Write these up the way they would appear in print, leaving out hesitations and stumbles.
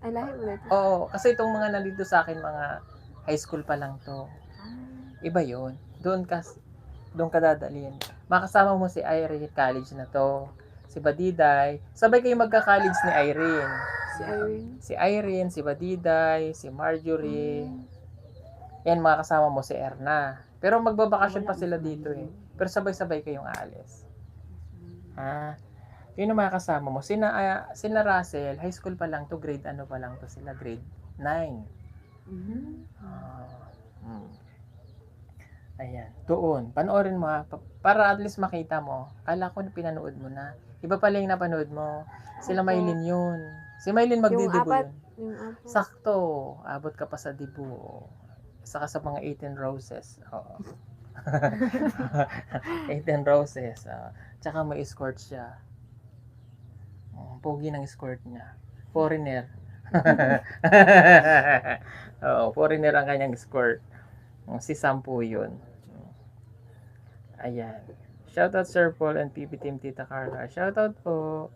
Ay, lahi ulit. Oo, kasi itong mga nandito sa akin, mga high school pa lang to. Iba yun. Doon ka dadalhin. Makasama mo si Irene, college na to. Si Badiday. Sabay kayo magka-college ni Irene. Si Irene. Si Irene, si Badiday, si Marjorie. Yan, mga kasama mo si Erna. Pero magbabakasyon pa sila dito eh. Pero sabay-sabay kayong aalis. Ha? Yun ang mga kasama mo. Sina Russell, high school pa lang to, grade ano pa lang to sila, grade 9. Ayan, doon. Panoorin mo ha, para at least makita mo. Kala ko na pinanood mo na. Iba pala yung napanood mo. Sila Maylin yun. Si Maylin magdidibo yun. Yung apat. Sakto, abot ka pa sa dibo. Saka sa mga 18 roses. Oo. 18 roses. Tsaka may escort siya. Pogi ng escort niya. Foreigner. Oo, foreigner ang kanyang escort. Si Sampo yun. Ayan. Shoutout Sir Paul and PB Team Tita Carla. Shoutout po.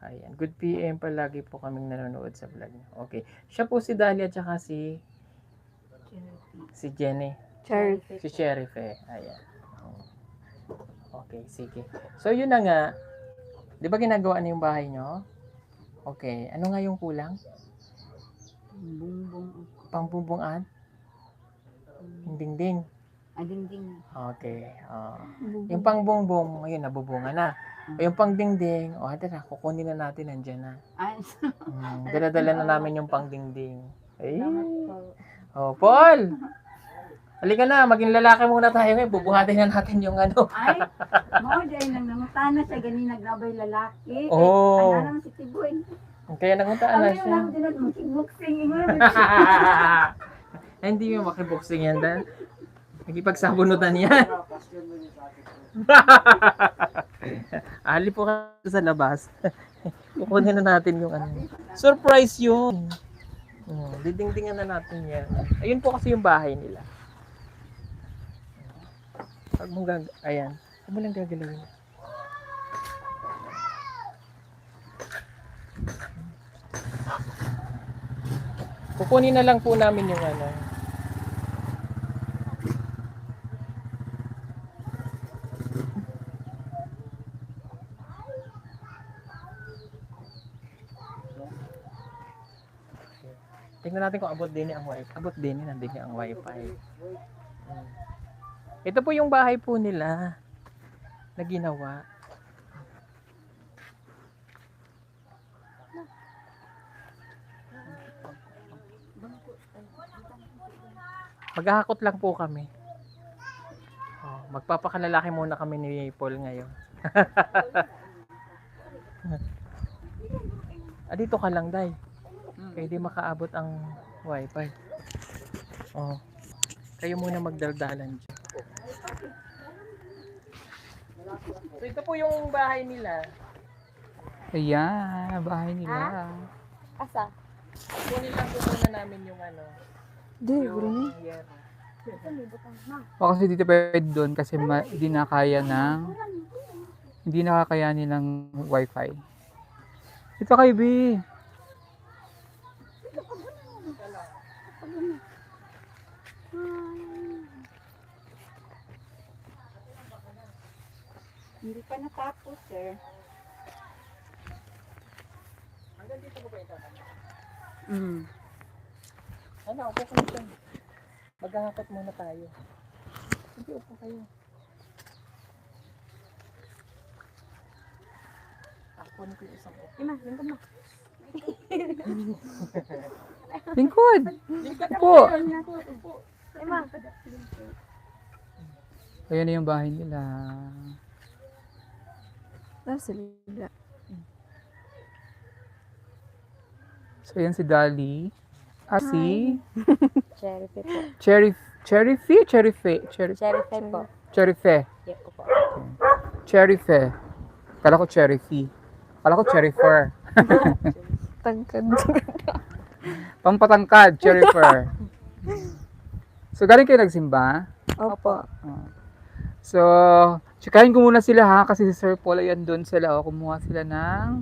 Ayan. Good PM palagi po kaming nanonood sa vlog niya. Okay. Siya po si Dahlia at saka si Jenny. Cherry. Si Sheriff eh. Ayan. Okay, sige. So yun na nga. Di ba ginagawa na yung bahay nyo? Okay. Ano nga yung kulang? Pangbumbungan? Yung dingding. Dingding. Okay. Yung pangbongbong, ngayon nabubunga na. Yung pangdingding, tara, kukunin na natin, nandyan na. Dala-dala na namin yung pangdingding. Ay. Paul! Halika na, maging lalaki muna tayo ngayon. Bubuhatin na natin yung ano. Ay, mo dahil nang namutana siya gani nagrabay lalaki. Oo. Ano naman si Tiboy. Kaya nanguntaan na Kami siya. lang din at makiboxing. Hindi mo makiboxing yan dahil nagipagsabunutan yan. Ali po ka sa labas. Kukunin na natin yung ano. Surprise yun. Didingdingan na natin yan. Ayun po kasi yung bahay nila. Pag mong ayan. Huwag mo lang gagalawin. Kukunin na lang po namin yung ano. Tingnan natin kung abot din ang wifi. Abot din nandun ang wifi. Ito po yung bahay po nila na ginawa. Maghahakot lang po kami. Magpapakalalaki muna kami ni Paul ngayon. Dito ka lang, Day. Kaya di makaabot ang wifi. Kayo muna magdaldalan dyan. So ito po yung bahay nila. Ayan, bahay nila. Asa? Kunin lang po muna namin yung ano. Di, gulo ni. Yero. O kasi dito pwede doon kasi hindi nakakayanin ng wifi. Ito kay B. Hindi pa natapos, sir. Hanggang dito po kayo tatama. Upo ka dito. Maghahakot muna tayo. Sige, upo kayo. Ako na ko yung isang upo. Ima, lingkod mo. Lingkod. Upo. Ima. Ayan na yung bahay nila. Sila. So ayan si Dali. Si Cherry po. Cherry po. Cherry Fe. Kala ko Cherry Fee. Kala ko Cherry Fur. Tangkad. Pampatangkad, Cherry Fur. So galing kayo nagsimba? Opo. So, tsikahin ko muna sila ha kasi si Sir Paul ayan doon sila. Kumuha sila ng